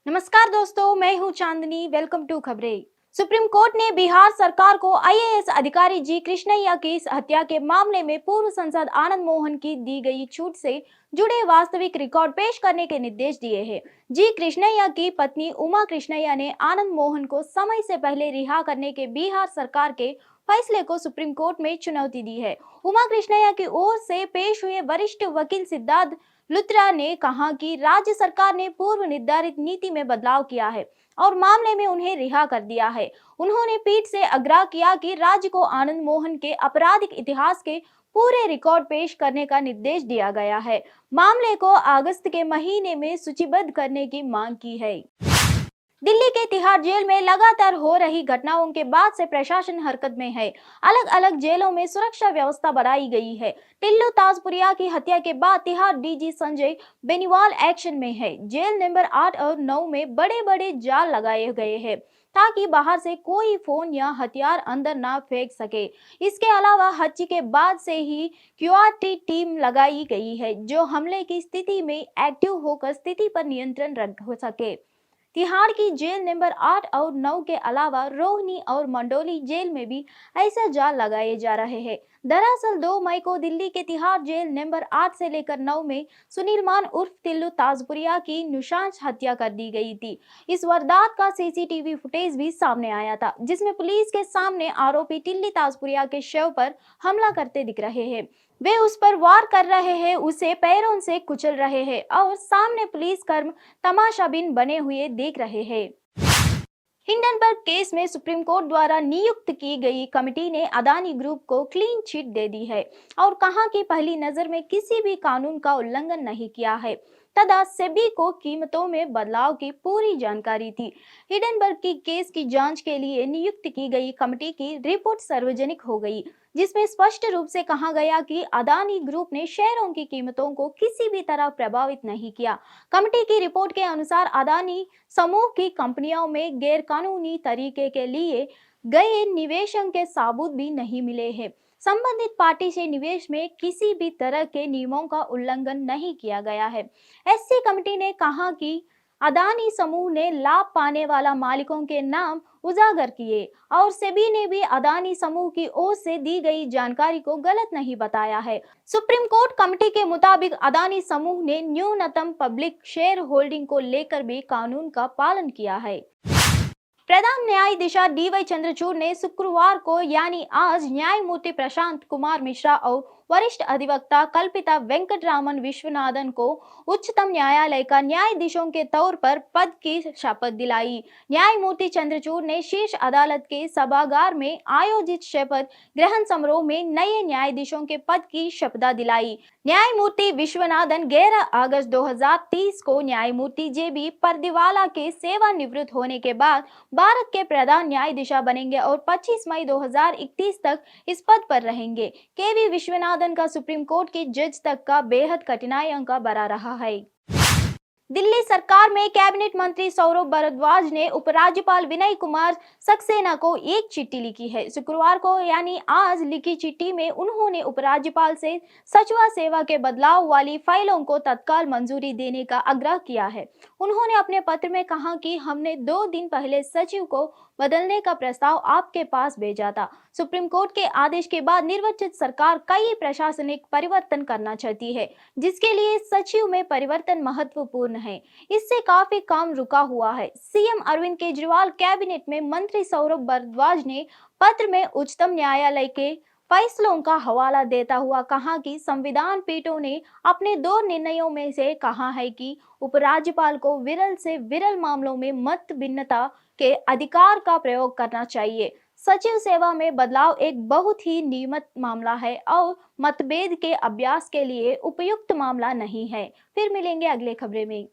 नमस्कार दोस्तों, मैं हूं चांदनी। वेलकम टू खबरें। सुप्रीम कोर्ट ने बिहार सरकार को आईएएस अधिकारी जी कृष्णैया की हत्या के मामले में पूर्व सांसद आनंद मोहन की दी गई छूट से जुड़े वास्तविक रिकॉर्ड पेश करने के निर्देश दिए हैं। जी कृष्णैया की पत्नी उमा कृष्णैया ने आनंद मोहन को समय से पहले रिहा करने के बिहार सरकार के फैसले को सुप्रीम कोर्ट में चुनौती दी है। उमा कृष्णैया की ओर से पेश हुए वरिष्ठ वकील सिद्धार्थ लुत्रा ने कहा कि राज्य सरकार ने पूर्व निर्धारित नीति में बदलाव किया है और मामले में उन्हें रिहा कर दिया है। उन्होंने पीठ से आग्रह किया कि राज्य को आनंद मोहन के आपराधिक इतिहास के पूरे रिकॉर्ड पेश करने का निर्देश दिया गया है। मामले को अगस्त के महीने में सूचीबद्ध करने की मांग की है। दिल्ली के तिहाड़ जेल में लगातार हो रही घटनाओं के बाद से प्रशासन हरकत में है। अलग अलग जेलों में सुरक्षा व्यवस्था बढ़ाई गई है। टिल्लू ताजपुरिया की हत्या के बाद तिहाड़ डीजी संजय बेनीवाल एक्शन में है। जेल नंबर 8 और 9 में बड़े बड़े जाल लगाए गए हैं ताकि बाहर से कोई फोन या हथियार अंदर ना फेंक सके। इसके अलावा हत्या के बाद से ही क्यूआरटी टीम लगाई गई है जो हमले की स्थिति में एक्टिव होकर स्थिति पर नियंत्रण रख सके। तिहाड़ की जेल नंबर 8 और 9 के अलावा रोहिणी और मंडोली जेल में भी ऐसा जाल लगाए जा रहे हैं। दरअसल 2 मई को दिल्ली के तिहाड़ जेल नंबर 8 से लेकर 9 में सुनील मान उर्फ टिल्लू ताजपुरिया की नृशंस हत्या कर दी गई थी। इस वारदात का सीसीटीवी फुटेज भी सामने आया था जिसमें पुलिस के सामने आरोपी टिल्ली ताजपुरिया के शव पर हमला करते दिख रहे हैं। वे उस पर वार कर रहे हैं, उसे पैरों से कुचल रहे हैं और सामने पुलिस कर्म तमाशाबीन बने हुए देख रहे हैं। हिंडनबर्ग केस में सुप्रीम कोर्ट द्वारा नियुक्त की गई कमेटी ने अदानी ग्रुप को क्लीन चिट दे दी है और कहा कि पहली नजर में किसी भी कानून का उल्लंघन नहीं किया है तथा सेबी को कीमतों में बदलाव की पूरी जानकारी थी। हिंडनबर्ग की केस की जांच के लिए नियुक्त की गई कमेटी की रिपोर्ट सार्वजनिक हो गई जिसमें स्पष्ट रूप से कहा गया कि अदानी ग्रुप ने शेयरों की कीमतों को किसी भी तरह प्रभावित नहीं किया। कमेटी की रिपोर्ट के अनुसार अदानी समूह की कंपनियों में गैरकानूनी तरीके के लिए गए निवेशन के सबूत भी नहीं मिले हैं। संबंधित पार्टी से निवेश में किसी भी तरह के नियमों का उल्लंघन नहीं किया गया है। एससी कमेटी ने कहा कि अदानी समूह ने लाभ पाने वाला मालिकों के नाम उजागर किए और सेबी ने भी अदानी समूह की ओर से दी गई जानकारी को गलत नहीं बताया है। सुप्रीम कोर्ट कमेटी के मुताबिक अदानी समूह ने न्यूनतम पब्लिक शेयर होल्डिंग को लेकर भी कानून का पालन किया है। प्रधान न्यायाधीश डीवाई चंद्रचूड़ ने शुक्रवार को यानी आज न्यायमूर्ति प्रशांत कुमार मिश्रा और वरिष्ठ अधिवक्ता कल्पिता वेंकटरामन विश्वनाथन को उच्चतम न्यायालय का न्यायाधीशों के तौर पर पद की शपथ दिलाई। न्यायमूर्ति चंद्रचूड़ ने शीर्ष अदालत के सभागार में आयोजित शपथ ग्रहण समारोह में नए न्यायाधीशों के पद की शपथ दिलाई। न्यायमूर्ति विश्वनाथन 11 अगस्त 2030 को न्यायमूर्ति जेबी परदीवाला के सेवानिवृत्त होने के बाद भारत के प्रधान न्यायाधीश बनेंगे और 25 मई 2031 तक इस पद पर रहेंगे। केवी विश्वनाथन का सुप्रीम कोर्ट के जज तक का बेहद कठिनाइयों का बरा रहा है। दिल्ली सरकार में कैबिनेट मंत्री सौरभ भारद्वाज ने उपराज्यपाल विनय कुमार सक्सेना को एक चिट्ठी लिखी है। शुक्रवार को यानी आज लिखी चिट्ठी में उन्होंने उपराज्यपाल से सचिव सेवा के बदलाव वाली फाइलों को तत्काल मंजूरी देने का आग्रह किया है। उन्होंने अपने पत्र में कहा कि हमने 2 दिन पहले सचिव को बदलने का प्रस्ताव आपके पास भेजा था। सुप्रीम कोर्ट के आदेश के बाद निर्वाचित सरकार कई प्रशासनिक परिवर्तन करना चाहती है जिसके लिए सचिव में परिवर्तन महत्वपूर्ण है। इससे काफी काम रुका हुआ है। सीएम अरविंद केजरीवाल कैबिनेट में मंत्री सौरभ भारद्वाज ने पत्र में उच्चतम न्यायालय के फैसलों का हवाला देता हुआ कहा कि संविधान पीठों ने अपने 2 निर्णयों में से कहा है कि उपराज्यपाल को विरल से विरल मामलों में मत भिन्नता के अधिकार का प्रयोग करना चाहिए। सचिव सेवा में बदलाव एक बहुत ही नियमित मामला है और मतभेद के अभ्यास के लिए उपयुक्त मामला नहीं है। फिर मिलेंगे अगले खबरें में।